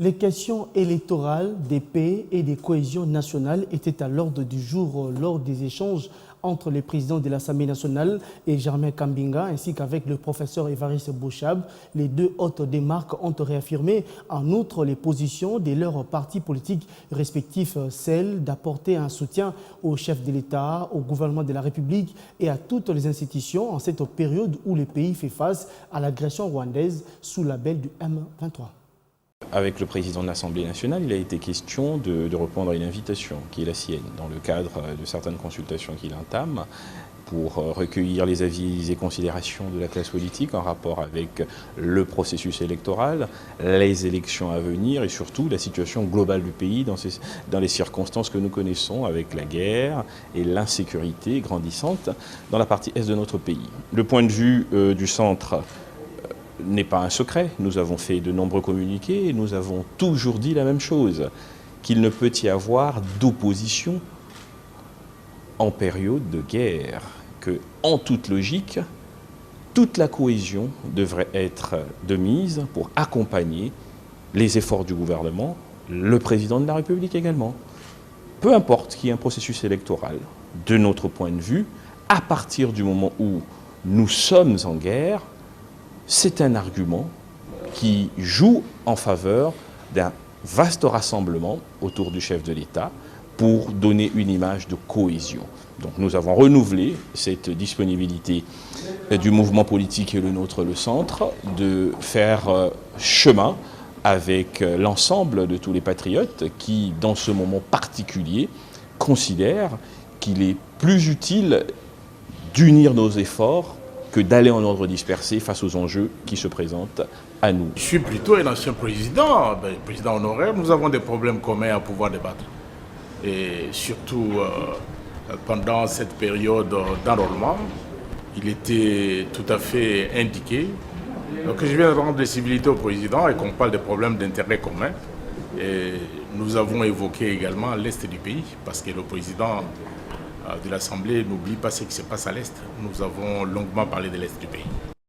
Les questions électorales des paix et des cohésions nationales étaient à l'ordre du jour lors des échanges entre le président de l'Assemblée nationale et Germain Kambinga ainsi qu'avec le professeur Évariste Bouchab. Les deux hôtes des marques ont réaffirmé en outre les positions de leurs partis politiques respectifs, celle d'apporter un soutien au chef de l'État, au gouvernement de la République et à toutes les institutions en cette période où le pays fait face à l'agression rwandaise sous la belle du M23. Avec le président de l'Assemblée nationale, il a été question de répondre à une invitation qui est la sienne, dans le cadre de certaines consultations qu'il entame, pour recueillir les avis et considérations de la classe politique en rapport avec le processus électoral, les élections à venir et surtout la situation globale du pays dans les circonstances que nous connaissons avec la guerre et l'insécurité grandissante dans la partie est de notre pays. Le point de vue du centre n'est pas un secret. Nous avons fait de nombreux communiqués et nous avons toujours dit la même chose, qu'il ne peut y avoir d'opposition en période de guerre, que en toute logique, toute la cohésion devrait être de mise pour accompagner les efforts du gouvernement, le président de la République également. Peu importe qu'il y ait un processus électoral, de notre point de vue, à partir du moment où nous sommes en guerre, c'est un argument qui joue en faveur d'un vaste rassemblement autour du chef de l'État pour donner une image de cohésion. Donc nous avons renouvelé cette disponibilité du mouvement politique et le nôtre, le centre, de faire chemin avec l'ensemble de tous les patriotes qui, dans ce moment particulier, considèrent qu'il est plus utile d'unir nos efforts que d'aller en ordre dispersé face aux enjeux qui se présentent à nous. Je suis plutôt un ancien président, président honoraire. Nous avons des problèmes communs à pouvoir débattre. Et surtout, pendant cette période d'enrôlement, il était tout à fait indiqué que je viens de rendre des civilités au président et qu'on parle des problèmes d'intérêt commun. Et nous avons évoqué également l'Est du pays, parce que le président de l'Assemblée n'oublie pas ce qui se passe à l'Est. Nous avons longuement parlé de l'Est du pays.